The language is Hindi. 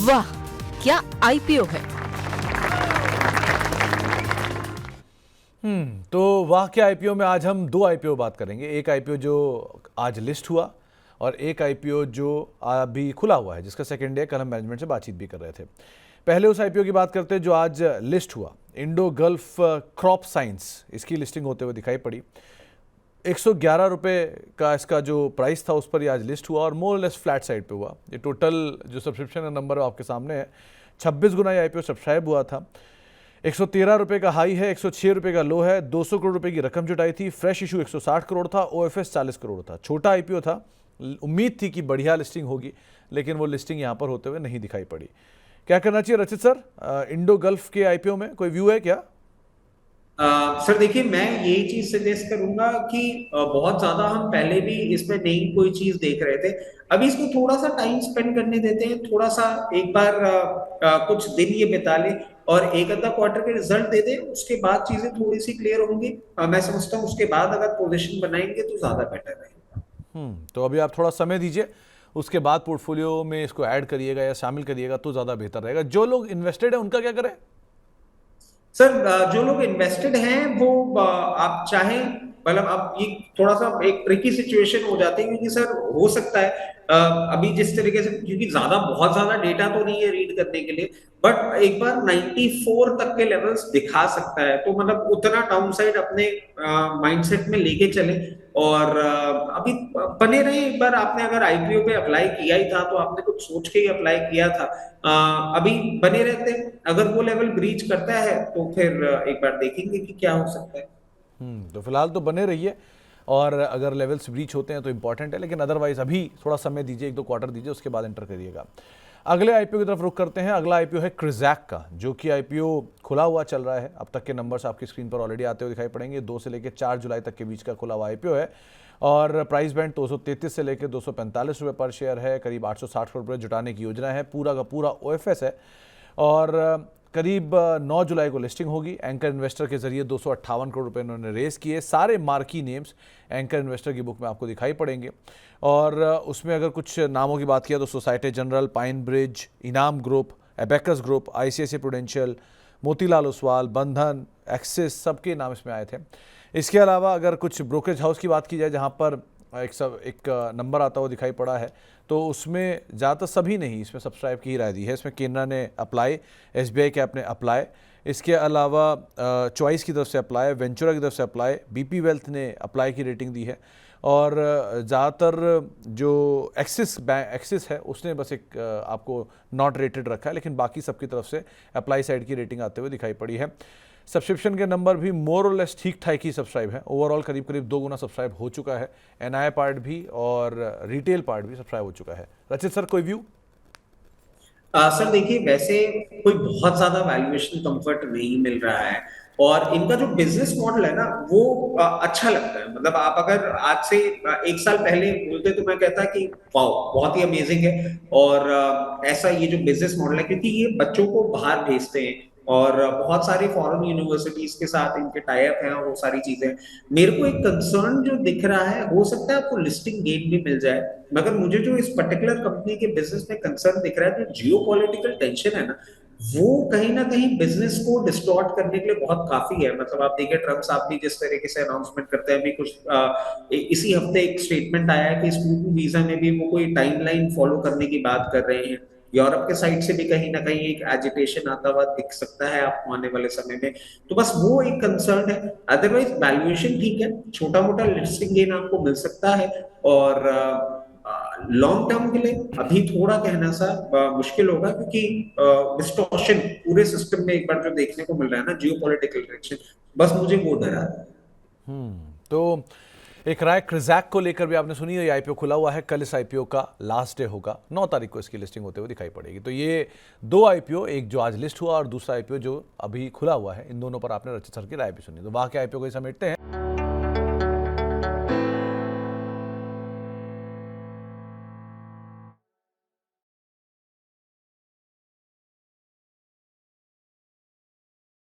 वाह, क्या आईपीओ है। तो वाह के आईपीओ में आज हम दो आईपीओ बात करेंगे। एक आईपीओ जो आज लिस्ट हुआ और एक आईपीओ जो अभी खुला हुआ है, जिसका सेकंड डे। कल हम मैनेजमेंट से बातचीत भी कर रहे थे। पहले उस आईपीओ की बात करते हैं जो आज लिस्ट हुआ, इंडो गल्फ क्रॉप साइंस। इसकी लिस्टिंग होते हुए दिखाई पड़ी। 111 रुपये का इसका जो प्राइस था उस पर ये आज लिस्ट हुआ और मोर लेस फ्लैट साइड पे हुआ। ये टोटल जो सब्सक्रिप्शन का नंबर आपके सामने है, 26 गुना ये आईपीओ सब्सक्राइब हुआ था। 113 रुपये का हाई है, 106 रुपये का लो है। 200 करोड़ रुपए की रकम जुटाई थी। फ्रेश इशू 160 करोड़ था, ओएफएस 40 करोड़ था। छोटा आईपीओ था, उम्मीद थी कि बढ़िया लिस्टिंग होगी, लेकिन वो लिस्टिंग यहाँ पर होते हुए नहीं दिखाई पड़ी। क्या करना चाहिए रचित सर, इंडो गल्फ के आईपीओ में कोई व्यू है क्या? सर देखिए, मैं यही चीज सजेस्ट करूंगा कि बहुत ज्यादा हम पहले भी इसमें नई कोई चीज देख रहे थे। अभी इसको थोड़ा सा टाइम स्पेंड करने देते हैं, थोड़ा सा एक बार कुछ दिन ये बिता ले और एक आधा क्वार्टर के रिजल्ट दे दे, उसके बाद चीजें थोड़ी सी क्लियर होंगी। मैं समझता हूँ उसके बाद अगर पोजीशन बनाएंगे तो ज्यादा बेटर रहेगा। तो अभी आप थोड़ा समय दीजिए, उसके बाद पोर्टफोलियो में इसको ऐड करिएगा या शामिल करिएगा तो ज़्यादा बेहतर रहेगा। जो लोग इन्वेस्टेड है उनका क्या करें? सर जो लोग इन्वेस्टेड हैं वो आप चाहें, मतलब अब ये थोड़ा सा एक ट्रिकी सिचुएशन हो जाती है, क्योंकि सर हो सकता है अभी जिस तरीके से, क्योंकि बहुत ज्यादा डेटा तो नहीं है रीड करने के लिए, बट एक बार 94 तक के लेवल्स दिखा सकता है, तो मतलब उतना डाउन साइड अपने माइंडसेट में लेके चले और अभी बने रहे। एक बार आपने अगर आईपीओ पे अप्लाई किया ही था तो आपने कुछ सोच के ही अप्लाई किया था। अभी बने रहते हैं, अगर वो लेवल ब्रीच करता है तो फिर एक बार देखेंगे कि क्या हो सकता है। तो फिलहाल तो बने रहिए और अगर लेवल्स ब्रीच होते हैं तो इंपॉर्टेंट है, लेकिन अदरवाइज अभी थोड़ा समय दीजिए, 1-2 क्वार्टर दीजिए, उसके बाद एंटर करिएगा। अगले आईपीओ की तरफ रुख करते हैं। अगला आईपीओ है क्रिजैक का, जो कि आईपीओ खुला हुआ चल रहा है। अब तक के नंबर्स आपकी स्क्रीन पर ऑलरेडी आते हुए दिखाई पड़ेंगे। 2 से लेकर 4 जुलाई तक के बीच का खुला हुआ आईपीओ है और प्राइस बैंड 233 से लेकर 245 रुपये पर शेयर है। करीब 860 करोड़ रुपये जुटाने की योजना है। पूरा का पूरा ओएफएस है और करीब 9 जुलाई को लिस्टिंग होगी। एंकर इन्वेस्टर के जरिए 258 करोड़ रुपए इन्होंने रेस किए। सारे मार्की नेम्स एंकर इन्वेस्टर की बुक में आपको दिखाई पड़ेंगे और उसमें अगर कुछ नामों की बात किया तो सोसाइटी जनरल, पाइन ब्रिज, इनाम group, abacus group, ICICI prudential, Motilal Oswal, बंधन, एक्सिस, सबके नाम इसमें आए थे। इसके अलावा अगर कुछ ब्रोकरेज हाउस की बात की जाए जहाँ पर एक नंबर आता हुआ दिखाई पड़ा है, तो उसमें ज़्यादातर सभी ने ही इसमें सब्सक्राइब की राय दी है। इसमें केनरा ने अप्लाई, एसबीआई कैप ने अप्लाई, इसके अलावा चॉइस की तरफ से अप्लाई, वेंचुरा की तरफ से अप्लाई, बीपी वेल्थ ने अप्लाई की रेटिंग दी है और ज़्यादातर जो एक्सिस है उसने बस एक आपको नॉट रेटेड रखा है, लेकिन बाकी सबकी तरफ से अप्लाई साइड की रेटिंग आते हुए दिखाई पड़ी है। सब्सक्रिप्शन के नंबर भी मोर और लेस ठीक ठाक ही सब्सक्राइब है। ओवरऑल करीब करीब 2 गुना सब्सक्राइब हो चुका है। एनआई पार्ट भी और रिटेल पार्ट भी सब्सक्राइब हो चुका है। रचित सर, कोई व्यू? सर देखिए, वैसे कोई बहुत ज्यादा वैल्यूएशन कंफर्ट नहीं मिल रहा है और इनका जो बिजनेस मॉडल है ना वो अच्छा लगता है। मतलब आप अगर आज से 1 साल पहले बोलते तो मैं कहता कि वाह, बहुत ही अमेजिंग है। और ऐसा ये जो बिजनेस मॉडल है, क्योंकि ये बच्चों को बाहर भेजते हैं और बहुत सारी फॉरेन यूनिवर्सिटीज के साथ इनके टाई अप हैं और वो सारी चीजें। मेरे को एक कंसर्न जो दिख रहा है, हो सकता है आपको लिस्टिंग गेन भी मिल जाए, मगर मुझे जो इस पर्टिकुलर कंपनी के बिजनेस में कंसर्न दिख रहा है, जो जियो पॉलिटिकल टेंशन है ना, वो कहीं ना कहीं बिजनेस को डिस्टॉर्ट करने के लिए बहुत काफी है। मतलब आप देखिए, ट्रम्प साहब भी जिस तरीके से अनाउंसमेंट करते हैं, अभी कुछ इसी हफ्ते एक स्टेटमेंट आया है कि स्टूडेंट वीजा में भी वो कोई टाइमलाइन फॉलो करने की बात कर रहे हैं। यूरोप के साइड से भी कहीं ना कहीं एक एजिटेशन आता हुआ दिख सकता है आपको आने वाले समय में। तो बस वो एक कंसर्न है। अदरवाइज वैल्यूएशन ठीक है, छोटा मोटा लिस्टिंग गेन आपको मिल सकता है और लॉन्ग टर्म के लिए अभी थोड़ा कहना सा मुश्किल होगा, क्योंकि डिस्टॉर्शन पूरे सिस्टम में एक बार जो देखने को मिल रहा है ना, जियो पॉलिटिकल डायरेक्शन, बस मुझे वो डरा है। तो एक राय क्रिजैक को लेकर भी आपने सुनी है। ये आईपीओ खुला हुआ है, कल इस आईपीओ का लास्ट डे होगा। 9 तारीख को इसकी लिस्टिंग होते हुए दिखाई पड़ेगी। तो ये 2 आईपीओ, एक जो आज लिस्ट हुआ और दूसरा आईपीओ जो अभी खुला हुआ है, इन दोनों पर आपने रचित सर की राय भी सुनी। तो वहां के आईपीओ को समेटते हैं।